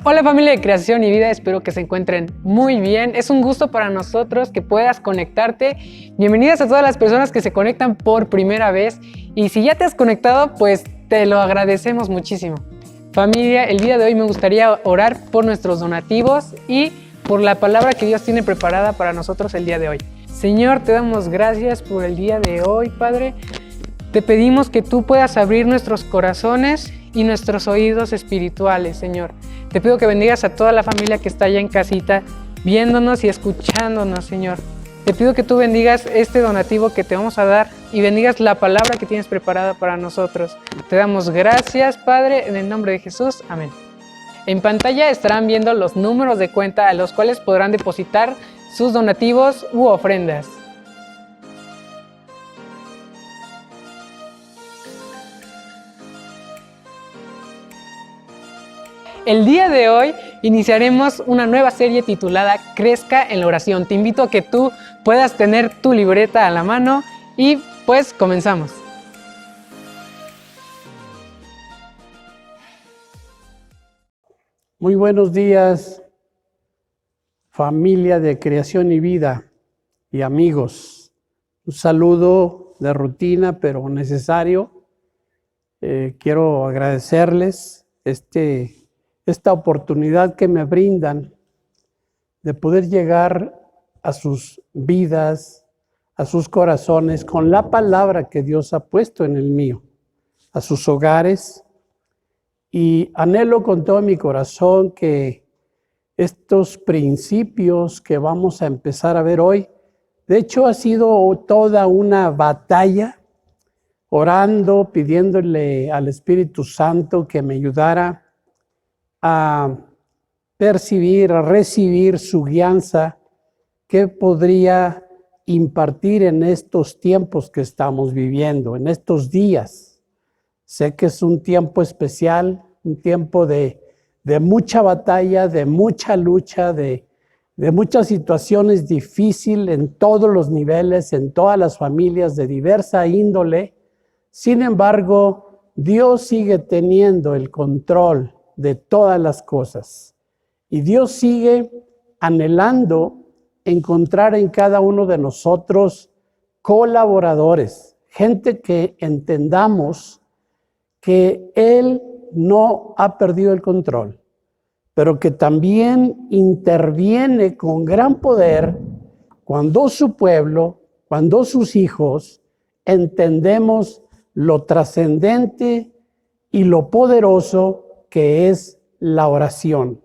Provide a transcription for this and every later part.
Hola familia de Creación y Vida, espero que se encuentren muy bien. Es un gusto para nosotros que puedas conectarte. Bienvenidas a todas las personas que se conectan por primera vez. Y si ya te has conectado, pues te lo agradecemos muchísimo. Familia, el día de hoy me gustaría orar por nuestros donativos y por la palabra que Dios tiene preparada para nosotros el día de hoy. Señor, te damos gracias por el día de hoy, Padre. Te pedimos que tú puedas abrir nuestros corazones y nuestros oídos espirituales, Señor. Te pido que bendigas a toda la familia que está allá en casita, viéndonos y escuchándonos, Señor. Te pido que tú bendigas este donativo que te vamos a dar y bendigas la palabra que tienes preparada para nosotros. Te damos gracias, Padre, en el nombre de Jesús. Amén. En pantalla estarán viendo los números de cuenta a los cuales podrán depositar sus donativos u ofrendas. El día de hoy iniciaremos una nueva serie titulada Crezca en la oración. Te invito a que tú puedas tener tu libreta a la mano y pues comenzamos. Muy buenos días, familia de Creación y Vida y amigos. Un saludo de rutina pero necesario. Quiero agradecerles esta oportunidad que me brindan de poder llegar a sus vidas, a sus corazones, con la palabra que Dios ha puesto en el mío, a sus hogares. Y anhelo con todo mi corazón que estos principios que vamos a empezar a ver hoy, de hecho ha sido toda una batalla, orando, pidiéndole al Espíritu Santo que me ayudara a percibir, a recibir su guianza que podría impartir en estos tiempos que estamos viviendo, en estos días. Sé que es un tiempo especial, un tiempo de mucha batalla, de mucha lucha, de muchas situaciones difíciles en todos los niveles, en todas las familias de diversa índole. Sin embargo, Dios sigue teniendo el control de todas las cosas. Y Dios sigue anhelando encontrar en cada uno de nosotros colaboradores, gente que entendamos que Él no ha perdido el control, pero que también interviene con gran poder cuando su pueblo, cuando sus hijos, entendemos lo trascendente y lo poderoso que es la oración.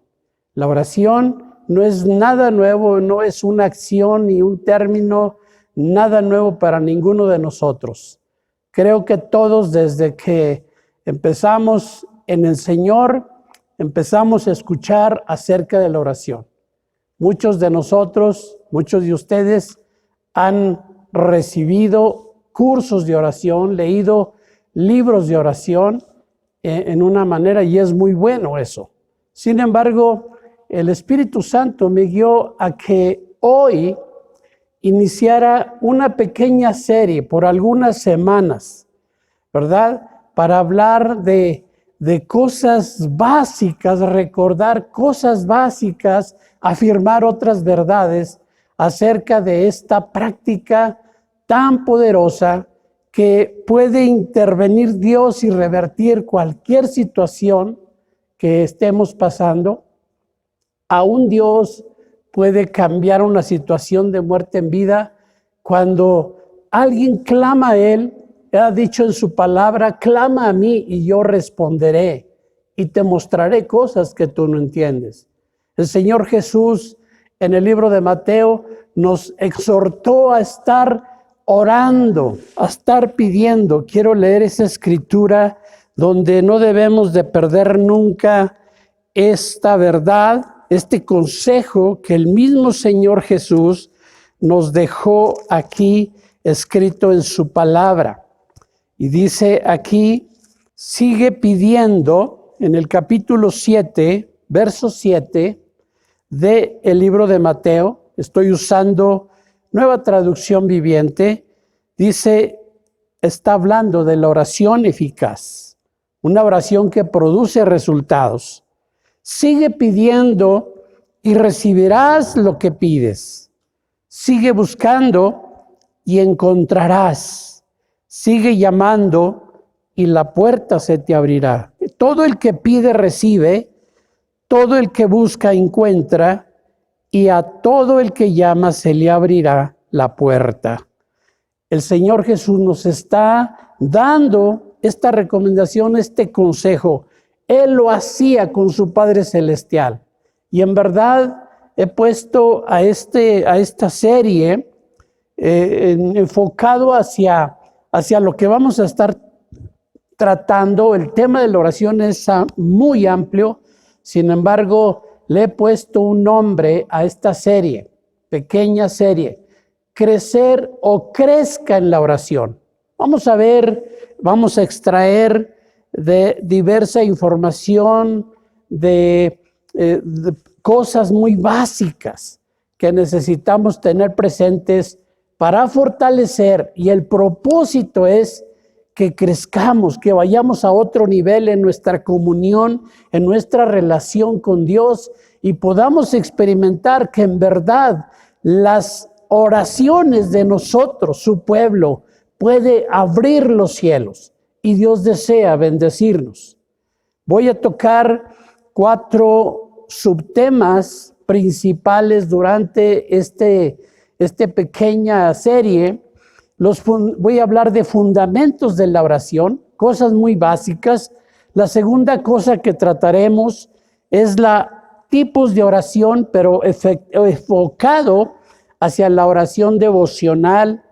La oración no es nada nuevo, no es una acción ni un término, nada nuevo para ninguno de nosotros. Creo que todos desde que empezamos en el Señor, empezamos a escuchar acerca de la oración. Muchos de nosotros, muchos de ustedes han recibido cursos de oración, leído libros de oración, en una manera, y es muy bueno eso. Sin embargo, el Espíritu Santo me guió a que hoy iniciara una pequeña serie por algunas semanas, ¿verdad? Para hablar de cosas básicas, recordar cosas básicas, afirmar otras verdades acerca de esta práctica tan poderosa que puede intervenir Dios y revertir cualquier situación que estemos pasando. Aún Dios puede cambiar una situación de muerte en vida cuando alguien clama a Él. Ha dicho en su palabra, clama a mí y yo responderé y te mostraré cosas que tú no entiendes. El Señor Jesús en el libro de Mateo nos exhortó a estar orando, a estar pidiendo. Quiero leer esa escritura donde no debemos de perder nunca esta verdad, este consejo que el mismo Señor Jesús nos dejó aquí escrito en su palabra. Y dice aquí, sigue pidiendo en el capítulo 7, verso 7 del libro de Mateo. Estoy usando Nueva Traducción Viviente. Dice, está hablando de la oración eficaz, una oración que produce resultados. Sigue pidiendo y recibirás lo que pides. Sigue buscando y encontrarás. Sigue llamando y la puerta se te abrirá. Todo el que pide recibe, todo el que busca encuentra, y a todo el que llama se le abrirá la puerta. El Señor Jesús nos está dando esta recomendación, este consejo. Él lo hacía con su Padre Celestial. Y en verdad he puesto a esta serie enfocado hacia lo que vamos a estar tratando. El tema de la oración es muy amplio, sin embargo, le he puesto un nombre a esta serie, pequeña serie, Crecer o Crezca en la Oración. Vamos a extraer de diversa información, de cosas muy básicas que necesitamos tener presentes para fortalecer, y el propósito es que crezcamos, que vayamos a otro nivel en nuestra comunión, en nuestra relación con Dios, y podamos experimentar que en verdad las oraciones de nosotros, su pueblo, puede abrir los cielos, y Dios desea bendecirnos. Voy a tocar 4 subtemas principales durante esta pequeña serie. Voy a hablar de fundamentos de la oración, cosas muy básicas. La segunda cosa que trataremos es tipos de oración, pero enfocado hacia la oración devocional.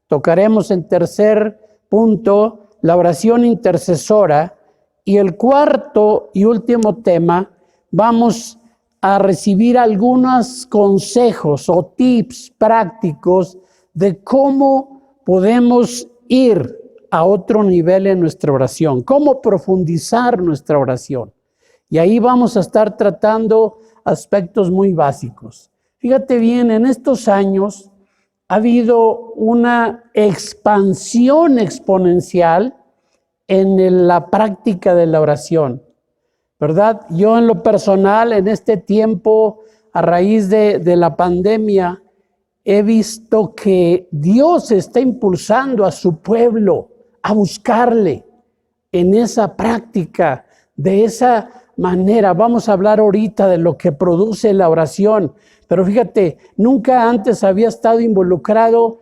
Tocaremos en tercer punto la oración intercesora, y el cuarto y último tema, vamos a recibir algunos consejos o tips prácticos de cómo podemos ir a otro nivel en nuestra oración, cómo profundizar nuestra oración. Y ahí vamos a estar tratando aspectos muy básicos. Fíjate bien, en estos años ha habido una expansión exponencial en la práctica de la oración, ¿verdad? Yo en lo personal, en este tiempo, a raíz de la pandemia, he visto que Dios está impulsando a su pueblo a buscarle en esa práctica, de esa manera. Vamos a hablar ahorita de lo que produce la oración, pero fíjate, nunca antes había estado involucrado,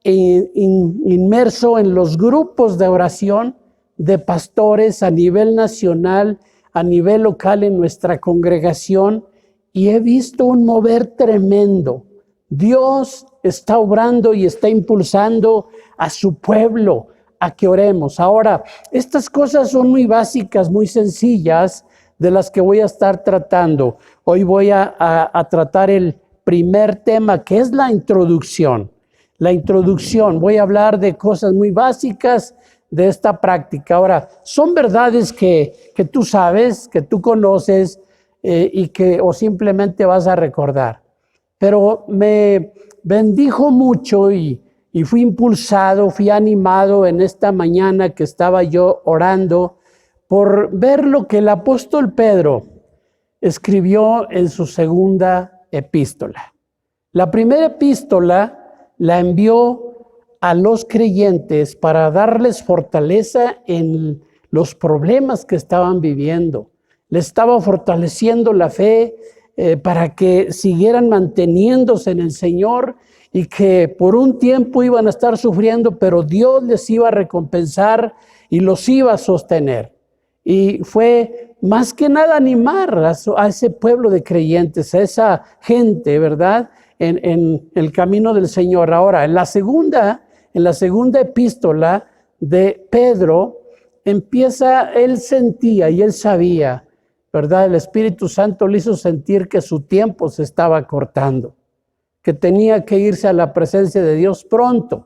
inmerso en los grupos de oración de pastores a nivel nacional, a nivel local en nuestra congregación, y he visto un mover tremendo. Dios está obrando y está impulsando a su pueblo a que oremos. Ahora, estas cosas son muy básicas, muy sencillas, de las que voy a estar tratando. Hoy voy a tratar el primer tema, que es la introducción. La introducción, voy a hablar de cosas muy básicas de esta práctica. Ahora, son verdades que tú sabes, que tú conoces, o simplemente vas a recordar. Pero me bendijo mucho y fui impulsado, fui animado en esta mañana que estaba yo orando por ver lo que el apóstol Pedro escribió en su segunda epístola. La primera epístola la envió a los creyentes para darles fortaleza en los problemas que estaban viviendo. Les estaba fortaleciendo la fe para que siguieran manteniéndose en el Señor, y que por un tiempo iban a estar sufriendo, pero Dios les iba a recompensar y los iba a sostener. Y fue más que nada animar a ese pueblo de creyentes, a esa gente, ¿verdad?, en el camino del Señor. Ahora, en la segunda epístola de Pedro, él sentía y él sabía, ¿verdad? El Espíritu Santo le hizo sentir que su tiempo se estaba cortando, que tenía que irse a la presencia de Dios pronto.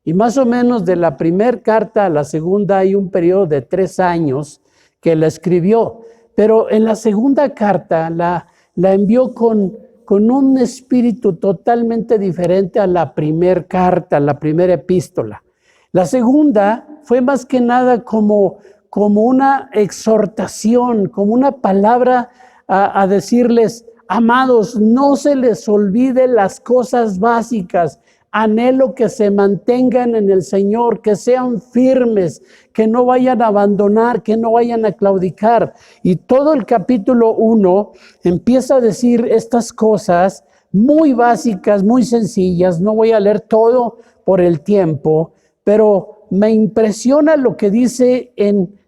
Y más o menos de la primera carta a la segunda hay un periodo de 3 años que la escribió. Pero en la segunda carta la envió con un espíritu totalmente diferente a la primera carta, la primera epístola. La segunda fue más que nada como una exhortación, como una palabra a decirles, amados, no se les olvide las cosas básicas. Anhelo que se mantengan en el Señor, que sean firmes, que no vayan a abandonar, que no vayan a claudicar. Y todo el capítulo 1 empieza a decir estas cosas muy básicas, muy sencillas. No voy a leer todo por el tiempo, pero me impresiona lo que dice en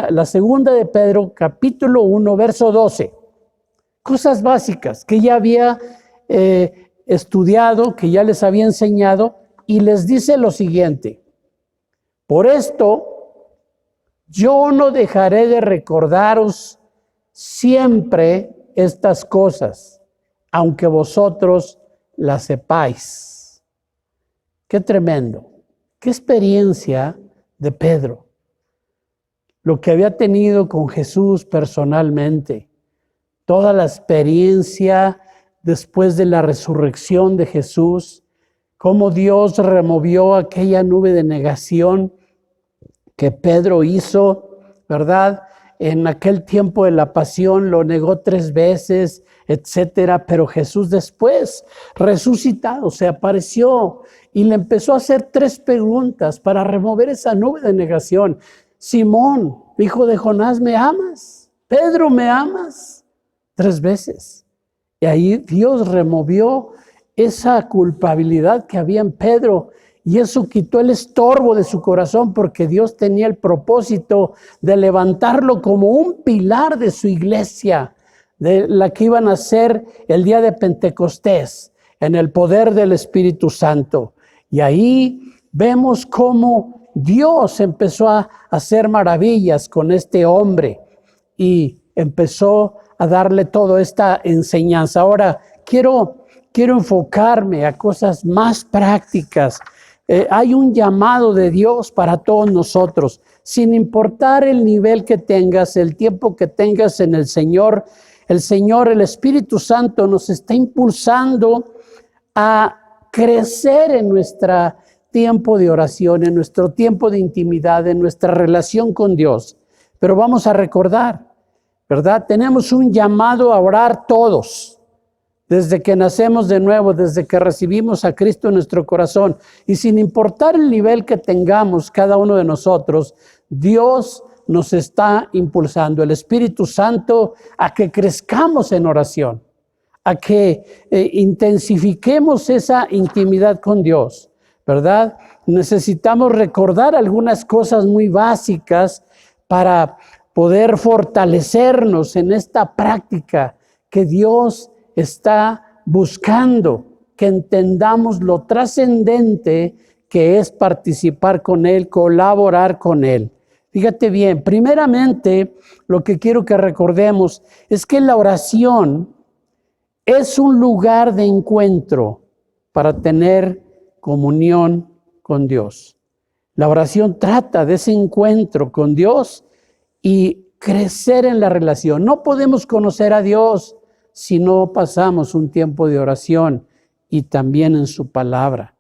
la segunda de Pedro, capítulo 1, verso 12. Cosas básicas que ya había estudiado, que ya les había enseñado, y les dice lo siguiente: por esto yo no dejaré de recordaros siempre estas cosas, aunque vosotros las sepáis. Qué tremendo, qué experiencia de Pedro, lo que había tenido con Jesús personalmente, toda la experiencia después de la resurrección de Jesús, cómo Dios removió aquella nube de negación que Pedro hizo, ¿verdad? En aquel tiempo de la pasión lo negó 3 veces, etcétera, pero Jesús después, resucitado, se apareció y le empezó a hacer 3 preguntas para remover esa nube de negación. Simón, hijo de Jonás, ¿me amas? Pedro, ¿me amas? 3 veces. Y ahí Dios removió esa culpabilidad que había en Pedro, y eso quitó el estorbo de su corazón, porque Dios tenía el propósito de levantarlo como un pilar de su iglesia, de la que iban a ser el día de Pentecostés, en el poder del Espíritu Santo. Y ahí vemos cómo Dios empezó a hacer maravillas con este hombre y empezó a darle toda esta enseñanza. Ahora, quiero enfocarme a cosas más prácticas. Hay un llamado de Dios para todos nosotros, sin importar el nivel que tengas, el tiempo que tengas en el Señor. El Espíritu Santo nos está impulsando a crecer en nuestro tiempo de oración, en nuestro tiempo de intimidad, en nuestra relación con Dios. Pero vamos a recordar, ¿verdad? Tenemos un llamado a orar todos, desde que nacemos de nuevo, desde que recibimos a Cristo en nuestro corazón. Y sin importar el nivel que tengamos cada uno de nosotros, Dios nos está impulsando, el Espíritu Santo, a que crezcamos en oración, a que intensifiquemos esa intimidad con Dios, ¿verdad? Necesitamos recordar algunas cosas muy básicas para poder fortalecernos en esta práctica que Dios está buscando, que entendamos lo trascendente que es participar con Él, colaborar con Él. Fíjate bien, primeramente lo que quiero que recordemos es que la oración es un lugar de encuentro para tener comunión con Dios. La oración trata de ese encuentro con Dios y crecer en la relación. No podemos conocer a Dios si no pasamos un tiempo de oración y también en su palabra.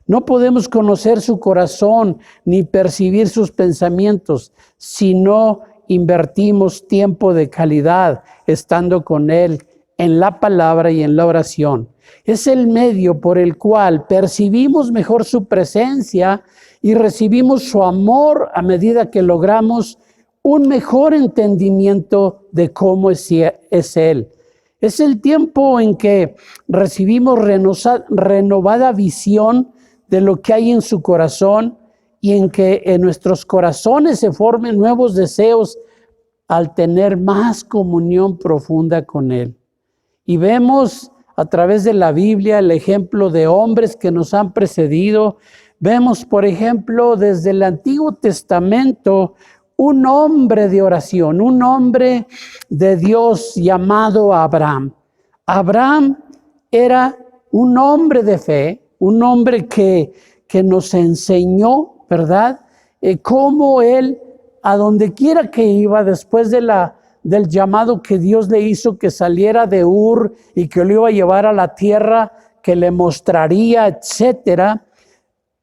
No podemos conocer su corazón ni percibir sus pensamientos si no invertimos tiempo de calidad estando con Él en la palabra y en la oración. Es el medio por el cual percibimos mejor su presencia y recibimos su amor a medida que logramos un mejor entendimiento de cómo es Él. Es el tiempo en que recibimos renovada visión de lo que hay en su corazón y en que en nuestros corazones se formen nuevos deseos al tener más comunión profunda con Él. Y vemos a través de la Biblia el ejemplo de hombres que nos han precedido. Vemos, por ejemplo, desde el Antiguo Testamento, un hombre de oración, un hombre de Dios llamado Abraham. Abraham era un hombre de fe, un hombre que nos enseñó, ¿verdad? Cómo él, a donde quiera que iba, después del llamado que Dios le hizo, que saliera de Ur y que lo iba a llevar a la tierra que le mostraría, etcétera,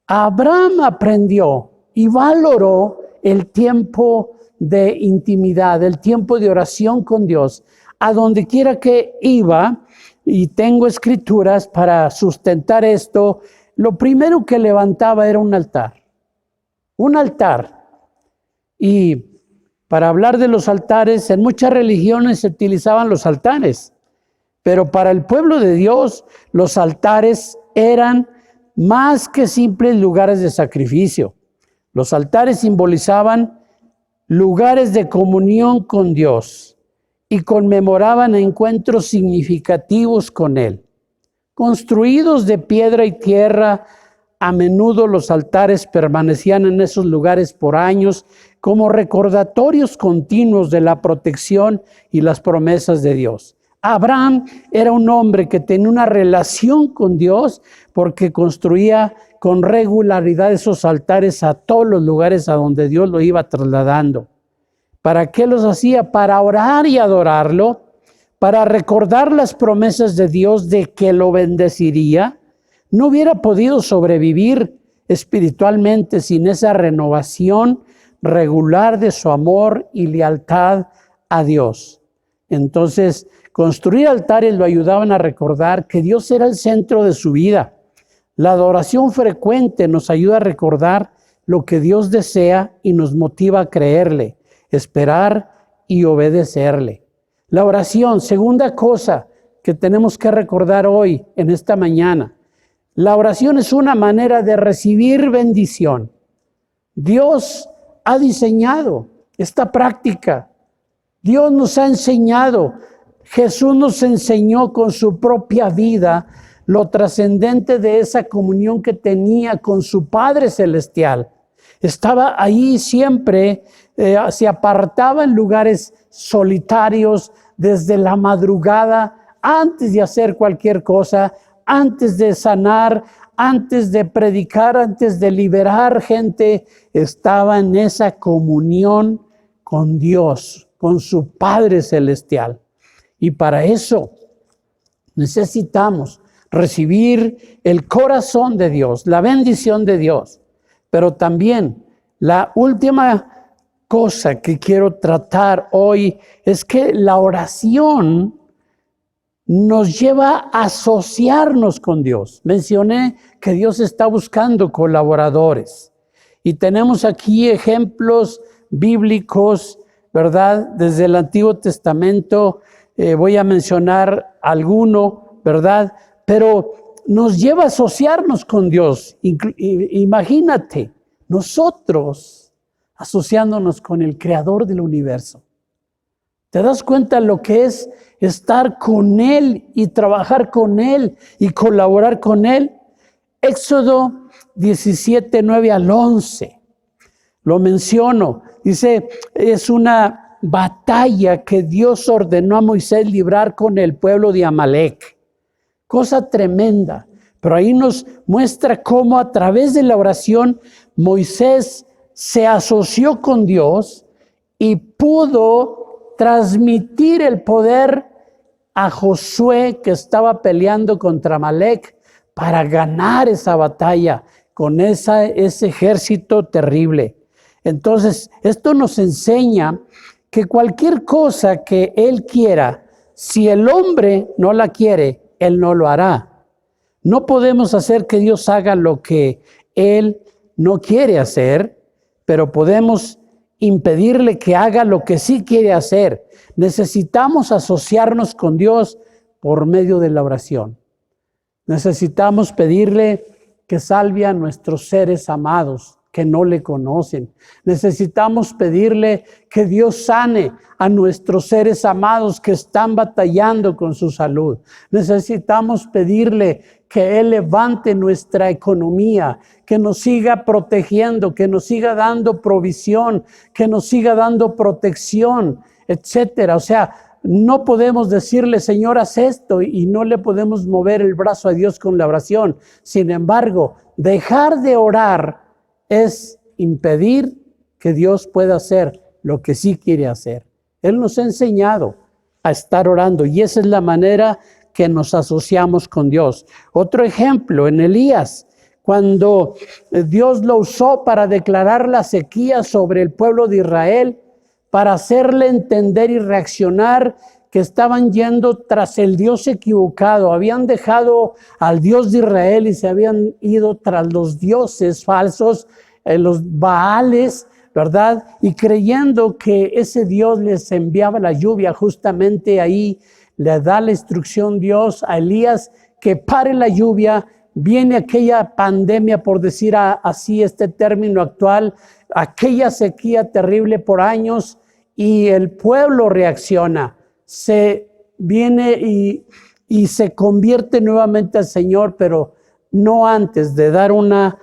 Abraham aprendió y valoró el tiempo de intimidad, el tiempo de oración con Dios. a donde quiera que iba, y tengo escrituras para sustentar esto, lo primero que levantaba era un altar. Un altar. Y para hablar de los altares, en muchas religiones se utilizaban los altares, pero para el pueblo de Dios, los altares eran más que simples lugares de sacrificio. Los altares simbolizaban lugares de comunión con Dios y conmemoraban encuentros significativos con Él. Construidos de piedra y tierra, a menudo los altares permanecían en esos lugares por años como recordatorios continuos de la protección y las promesas de Dios. Abraham era un hombre que tenía una relación con Dios porque construía con regularidad esos altares a todos los lugares a donde Dios lo iba trasladando. ¿Para qué los hacía? Para orar y adorarlo, para recordar las promesas de Dios de que lo bendeciría. No hubiera podido sobrevivir espiritualmente sin esa renovación regular de su amor y lealtad a Dios. Entonces, construir altares lo ayudaban a recordar que Dios era el centro de su vida. La adoración frecuente nos ayuda a recordar lo que Dios desea y nos motiva a creerle, esperar y obedecerle. La oración, segunda cosa que tenemos que recordar hoy, en esta mañana. La oración es una manera de recibir bendición. Dios ha diseñado esta práctica. Dios nos ha enseñado. Jesús nos enseñó con su propia vida lo trascendente de esa comunión que tenía con su Padre Celestial. Estaba ahí siempre, se apartaba en lugares solitarios desde la madrugada, antes de hacer cualquier cosa, antes de sanar, antes de predicar, antes de liberar gente, estaba en esa comunión con Dios, con su Padre Celestial. Y para eso necesitamos recibir el corazón de Dios, la bendición de Dios. Pero también la última cosa que quiero tratar hoy es que la oración nos lleva a asociarnos con Dios. Mencioné que Dios está buscando colaboradores. Y tenemos aquí ejemplos bíblicos, ¿verdad? Desde el Antiguo Testamento voy a mencionar alguno, ¿verdad? Pero nos lleva a asociarnos con Dios. Imagínate, nosotros asociándonos con el Creador del universo. ¿Te das cuenta lo que es estar con Él y trabajar con Él y colaborar con Él? Éxodo 17, 9 al 11. Lo menciono. Dice, es una batalla que Dios ordenó a Moisés librar con el pueblo de Amalek. Cosa tremenda. Pero ahí nos muestra cómo a través de la oración Moisés se asoció con Dios y pudo transmitir el poder a Josué, que estaba peleando contra Amalek, para ganar esa batalla con ese ejército terrible. Entonces, esto nos enseña que cualquier cosa que Él quiera, si el hombre no la quiere, Él no lo hará. No podemos hacer que Dios haga lo que Él no quiere hacer, pero podemos impedirle que haga lo que sí quiere hacer. Necesitamos asociarnos con Dios por medio de la oración. Necesitamos pedirle que salve a nuestros seres amados que no le conocen. Necesitamos pedirle que Dios sane a nuestros seres amados que están batallando con su salud. Necesitamos pedirle que Él levante nuestra economía, que nos siga protegiendo, que nos siga dando provisión, que nos siga dando protección, etcétera. O sea, no podemos decirle, Señor, haz esto, y no le podemos mover el brazo a Dios con la oración. Sin embargo, dejar de orar es impedir que Dios pueda hacer lo que sí quiere hacer. Él nos ha enseñado a estar orando y esa es la manera que nos asociamos con Dios. Otro ejemplo, en Elías, cuando Dios lo usó para declarar la sequía sobre el pueblo de Israel, para hacerle entender y reaccionar que estaban yendo tras el Dios equivocado. Habían dejado al Dios de Israel y se habían ido tras los dioses falsos, los Baales, ¿verdad? Y creyendo que ese Dios les enviaba la lluvia, justamente ahí le da la instrucción Dios a Elías que pare la lluvia. Viene aquella pandemia, por decir así este término actual, aquella sequía terrible por años, y el pueblo reacciona, se viene y se convierte nuevamente al Señor, pero no antes de dar una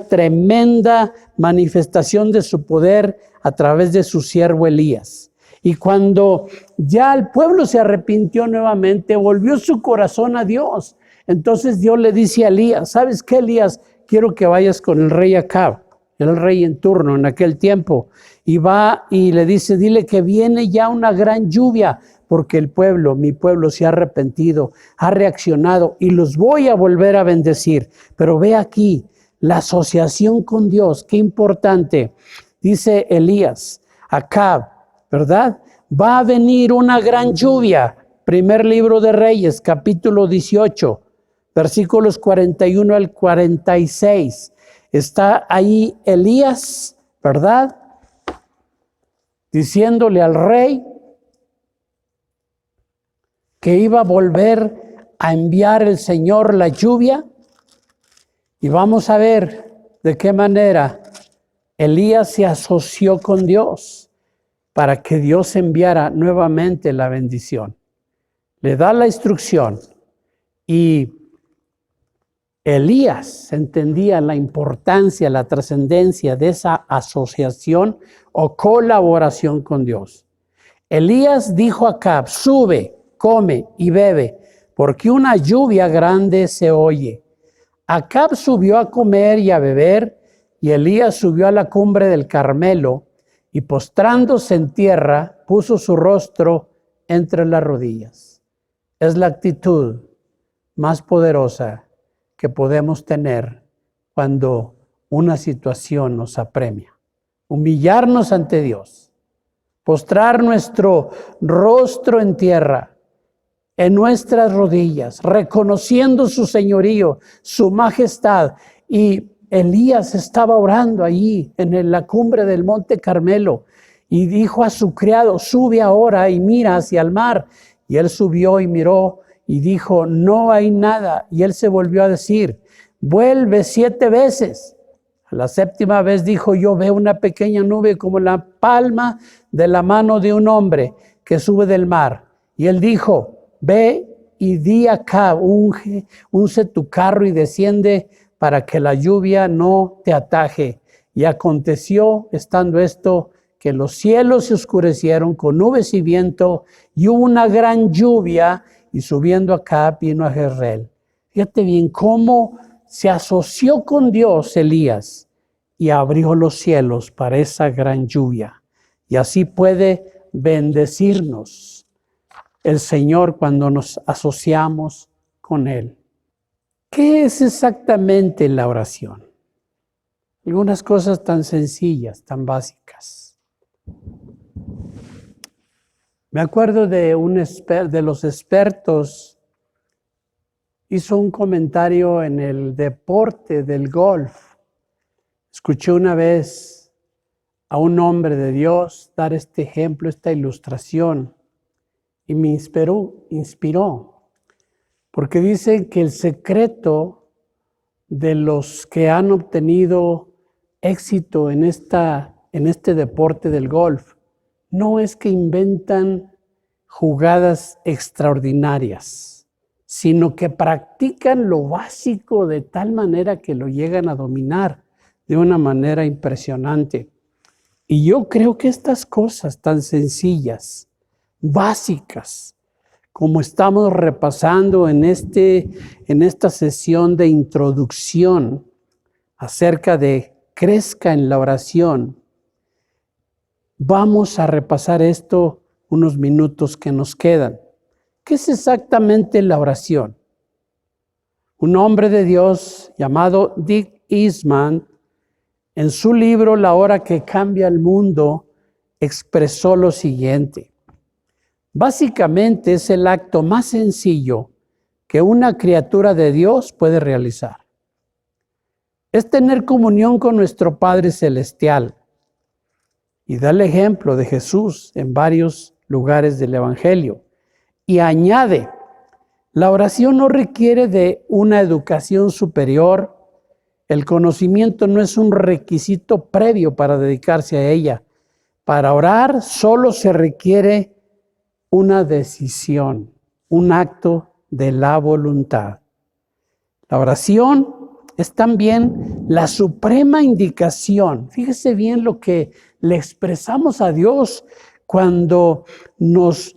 tremenda manifestación de su poder a través de su siervo Elías. Y cuando ya el pueblo se arrepintió nuevamente, volvió su corazón a Dios. Entonces Dios le dice a Elías, ¿sabes qué, Elías? Quiero que vayas con el rey Acab, el rey en turno en aquel tiempo. Y va y le dice, dile que viene ya una gran lluvia, porque el pueblo, mi pueblo se ha arrepentido, ha reaccionado y los voy a volver a bendecir. Pero ve aquí, la asociación con Dios, qué importante. Dice Elías, Acab, ¿verdad? Va a venir una gran lluvia. Primer libro de Reyes, capítulo 18, versículos 41 al 46. Está ahí Elías, ¿verdad? Diciéndole al rey que iba a volver a enviar el Señor la lluvia. Y vamos a ver de qué manera Elías se asoció con Dios para que Dios enviara nuevamente la bendición. Le da la instrucción y Elías entendía la importancia, la trascendencia de esa asociación o colaboración con Dios. Elías dijo a Acab, sube, come y bebe, porque una lluvia grande se oye. Acab subió a comer y a beber, y Elías subió a la cumbre del Carmelo, y postrándose en tierra, puso su rostro entre las rodillas. Es la actitud más poderosa que podemos tener cuando una situación nos apremia. Humillarnos ante Dios, postrar nuestro rostro en tierra, en nuestras rodillas, reconociendo su señorío, su majestad. Y Elías estaba orando allí en la cumbre del monte Carmelo y dijo a su criado, sube ahora y mira hacia el mar. Y él subió y miró y dijo, no hay nada. Y él se volvió a decir, vuelve 7 veces. A la 7ª vez dijo, yo veo una pequeña nube como la palma de la mano de un hombre que sube del mar. Y él dijo, ve y di acá, unce tu carro y desciende para que la lluvia no te ataje. Y aconteció, estando esto, que los cielos se oscurecieron con nubes y viento, y hubo una gran lluvia, y subiendo acá vino a Jezreel. Fíjate bien cómo se asoció con Dios Elías y abrió los cielos para esa gran lluvia. Y así puede bendecirnos el Señor cuando nos asociamos con Él. ¿Qué es exactamente la oración? Algunas cosas tan sencillas, tan básicas. Me acuerdo de de los expertos, hizo un comentario en el deporte del golf. Escuché una vez a un hombre de Dios dar este ejemplo, esta ilustración, y me inspiró, porque dicen que el secreto de los que han obtenido éxito en este deporte del golf no es que inventan jugadas extraordinarias, sino que practican lo básico de tal manera que lo llegan a dominar de una manera impresionante. Y yo creo que estas cosas tan sencillas, básicas, como estamos repasando en esta sesión de introducción acerca de crezca en la oración, vamos a repasar esto unos minutos que nos quedan. ¿Qué es exactamente la oración? Un hombre de Dios llamado Dick Eastman, en su libro La hora que cambia el mundo, expresó lo siguiente. Básicamente es el acto más sencillo que una criatura de Dios puede realizar. Es tener comunión con nuestro Padre Celestial. Y da el ejemplo de Jesús en varios lugares del Evangelio. Y añade, la oración no requiere de una educación superior. El conocimiento no es un requisito previo para dedicarse a ella. Para orar solo se requiere una decisión, un acto de la voluntad. La oración es también la suprema indicación. Fíjese bien lo que le expresamos a Dios cuando nos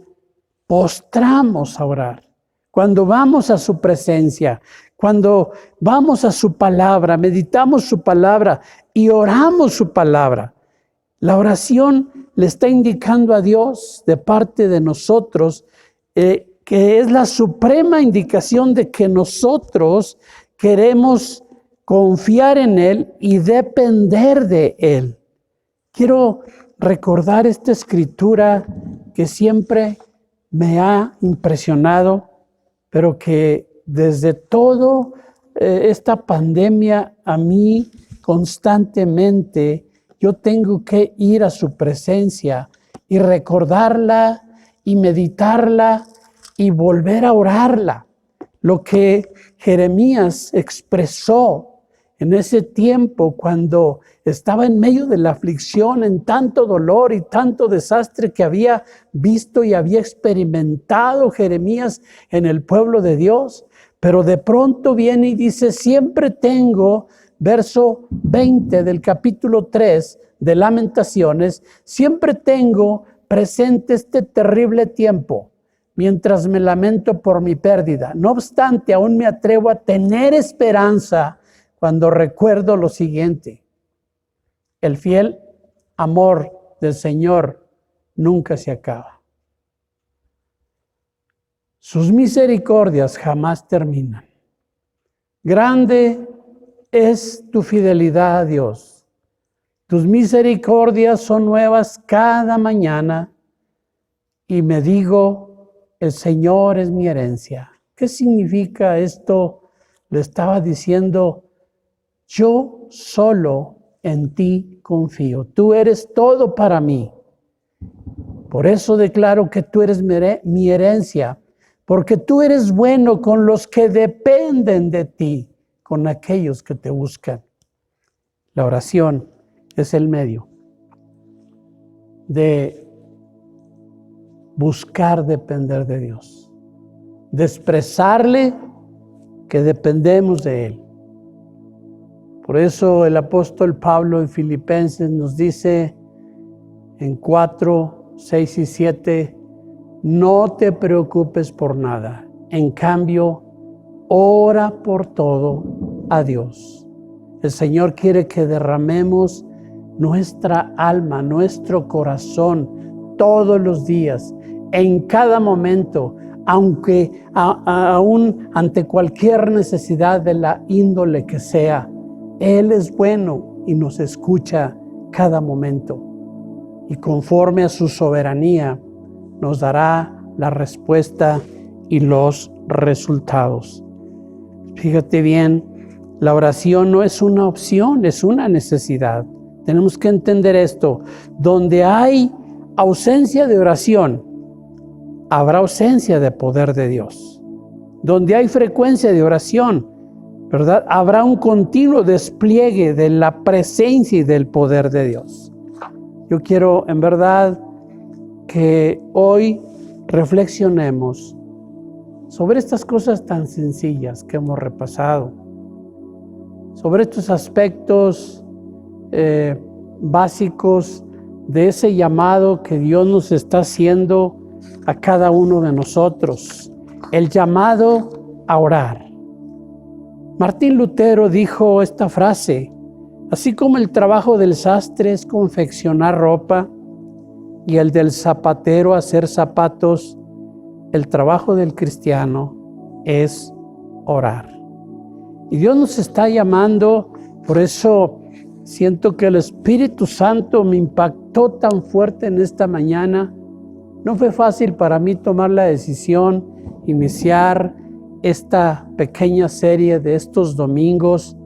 postramos a orar, cuando vamos a su presencia, cuando vamos a su palabra, meditamos su palabra y oramos su palabra. La oración le está indicando a Dios de parte de nosotros que es la suprema indicación de que nosotros queremos confiar en Él y depender de Él. Quiero recordar esta escritura que siempre me ha impresionado, pero que desde todo esta pandemia a mí constantemente yo tengo que ir a su presencia y recordarla y meditarla y volver a orarla. Lo que Jeremías expresó en ese tiempo cuando estaba en medio de la aflicción, en tanto dolor y tanto desastre que había visto y había experimentado Jeremías en el pueblo de Dios. Pero de pronto viene y dice, siempre tengo, verso 20 del capítulo 3 de Lamentaciones, siempre tengo presente este terrible tiempo, mientras me lamento por mi pérdida. No obstante, aún me atrevo a tener esperanza cuando recuerdo lo siguiente: el fiel amor del Señor nunca se acaba. Sus misericordias jamás terminan. Grande es tu fidelidad a Dios. Tus misericordias son nuevas cada mañana. Y me digo, el Señor es mi herencia. ¿Qué significa esto? Le estaba diciendo, yo solo en ti confío. Tú eres todo para mí. Por eso declaro que tú eres mi herencia, porque tú eres bueno con los que dependen de ti, con aquellos que te buscan. La oración es el medio de buscar depender de Dios, de expresarle que dependemos de Él. Por eso el apóstol Pablo en Filipenses nos dice en 4, 6 y 7, no te preocupes por nada, en cambio, ora por todo a Dios. El Señor quiere que derramemos nuestra alma, nuestro corazón, todos los días, en cada momento, aunque aún ante cualquier necesidad de la índole que sea. Él es bueno y nos escucha cada momento. Y conforme a su soberanía, nos dará la respuesta y los resultados. Fíjate bien, la oración no es una opción, es una necesidad. Tenemos que entender esto. Donde hay ausencia de oración, habrá ausencia de poder de Dios. Donde hay frecuencia de oración, ¿verdad? Habrá un continuo despliegue de la presencia y del poder de Dios. Yo quiero, en verdad, que hoy reflexionemos sobre estas cosas tan sencillas que hemos repasado, sobre estos aspectos básicos de ese llamado que Dios nos está haciendo a cada uno de nosotros, el llamado a orar. Martín Lutero dijo esta frase: así como el trabajo del sastre es confeccionar ropa y el del zapatero hacer zapatos, el trabajo del cristiano es orar. Y Dios nos está llamando, por eso siento que el Espíritu Santo me impactó tan fuerte en esta mañana, No fue fácil para mí tomar la decisión, iniciar esta pequeña serie de estos domingos,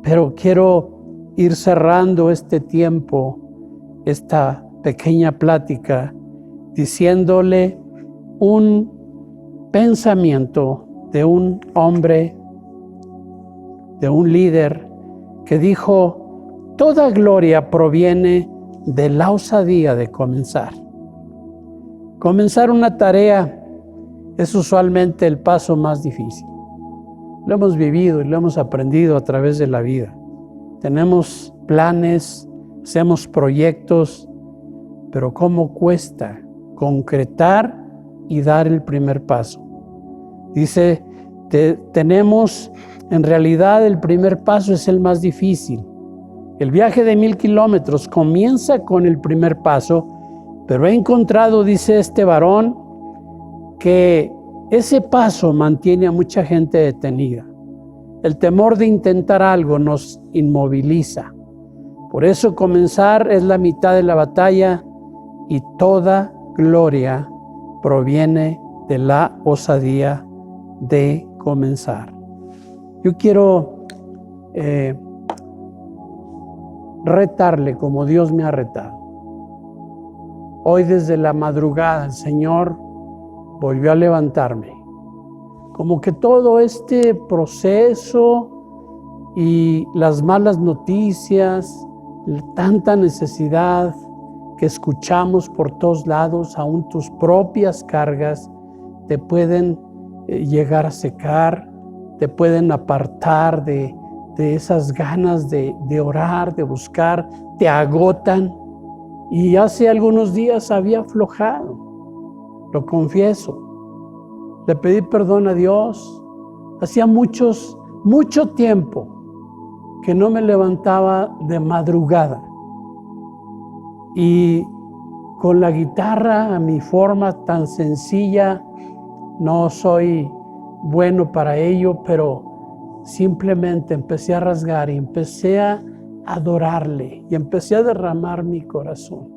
pero quiero ir cerrando este tiempo, esta pequeña plática, diciéndole un pensamiento de un hombre, de un líder, que dijo: toda gloria proviene de la osadía de comenzar. Comenzar una tarea es usualmente el paso más difícil. Lo hemos vivido y lo hemos aprendido a través de la vida. Tenemos planes, hacemos proyectos, pero ¿cómo cuesta concretar y dar el primer paso? Dice, tenemos, en realidad el primer paso es el más difícil. El viaje de 1000 kilómetros comienza con el primer paso, pero he encontrado, dice este varón, que ese paso mantiene a mucha gente detenida. El temor de intentar algo nos inmoviliza. Por eso comenzar es la mitad de la batalla y toda gloria proviene de la osadía de comenzar. Yo quiero retarle como Dios me ha retado. Hoy desde la madrugada el Señor volvió a levantarme. Como que todo este proceso y las malas noticias, tanta necesidad que escuchamos por todos lados, aún tus propias cargas te pueden llegar a secar, te pueden apartar de esas ganas de orar, de buscar, te agotan. Y hace algunos días había aflojado, lo confieso. Le pedí perdón a Dios. Hacía mucho tiempo que no me levantaba de madrugada. Y con la guitarra, a mi forma tan sencilla, no soy bueno para ello, pero simplemente empecé a rasgar y empecé a adorarle y empecé a derramar mi corazón.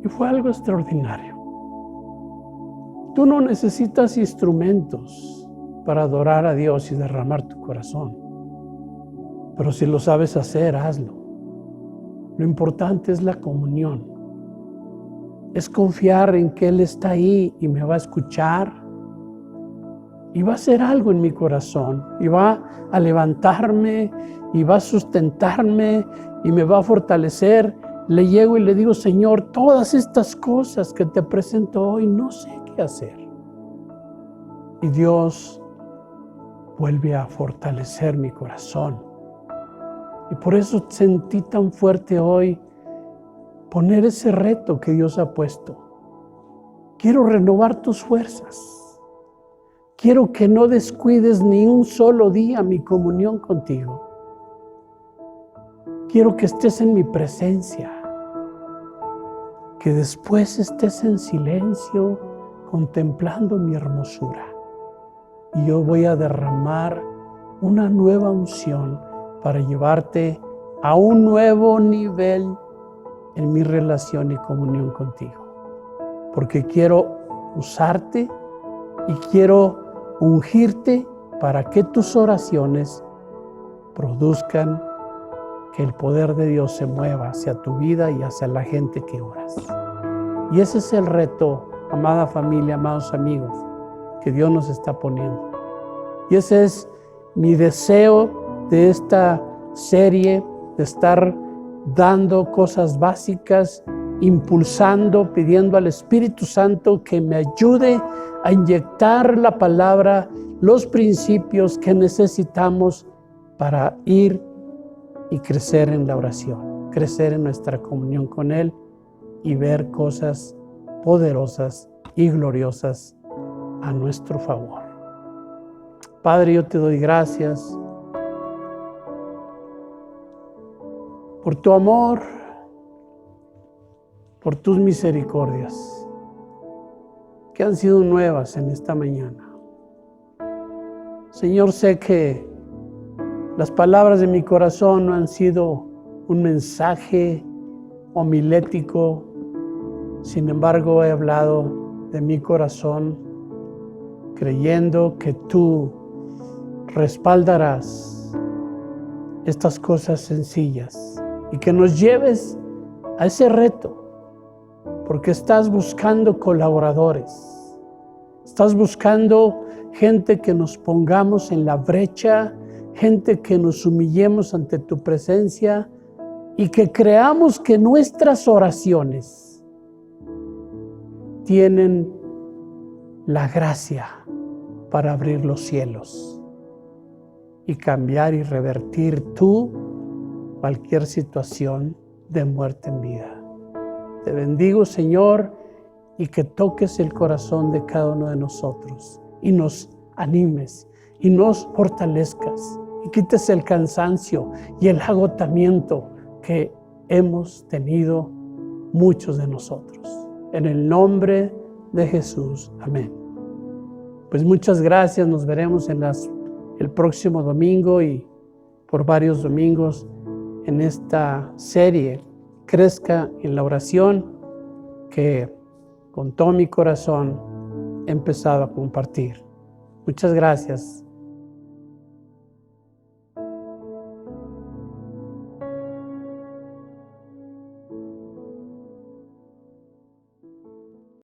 Y fue algo extraordinario. Tú no necesitas instrumentos para adorar a Dios y derramar tu corazón. Pero si lo sabes hacer, hazlo. Lo importante es la comunión. Es confiar en que Él está ahí y me va a escuchar. Y va a hacer algo en mi corazón. Y va a levantarme y va a sustentarme y me va a fortalecer. Le llego y le digo: Señor, todas estas cosas que te presento hoy, no sé qué hacer. Y Dios vuelve a fortalecer mi corazón. Y por eso sentí tan fuerte hoy poner ese reto que Dios ha puesto. Quiero renovar tus fuerzas. Quiero que no descuides ni un solo día mi comunión contigo. Quiero que estés en mi presencia, que después estés en silencio contemplando mi hermosura. Y yo voy a derramar una nueva unción para llevarte a un nuevo nivel en mi relación y comunión contigo. Porque quiero usarte y quiero ungirte para que tus oraciones produzcan que el poder de Dios se mueva hacia tu vida y hacia la gente que oras. Y ese es el reto, amada familia, amados amigos, que Dios nos está poniendo. Y ese es mi deseo de esta serie, de estar dando cosas básicas, impulsando, pidiendo al Espíritu Santo que me ayude a inyectar la palabra, los principios que necesitamos para ir y crecer en la oración, crecer en nuestra comunión con Él y ver cosas poderosas y gloriosas a nuestro favor. Padre, yo te doy gracias por tu amor, por tus misericordias que han sido nuevas en esta mañana. Señor, sé que Las palabras de mi corazón no han sido un mensaje homilético, sin embargo he hablado de mi corazón creyendo que tú respaldarás estas cosas sencillas y que nos lleves a ese reto, porque estás buscando colaboradores, estás buscando gente que nos pongamos en la brecha, gente que nos humillemos ante tu presencia y que creamos que nuestras oraciones tienen la gracia para abrir los cielos y cambiar y revertir tú cualquier situación de muerte en vida. Te bendigo, Señor, y que toques el corazón de cada uno de nosotros y nos animes y nos fortalezcas y quites el cansancio y el agotamiento que hemos tenido muchos de nosotros. En el nombre de Jesús. Amén. Pues muchas gracias. Nos veremos el próximo domingo y por varios domingos en esta serie Crezca en la Oración, que con todo mi corazón he empezado a compartir. Muchas gracias.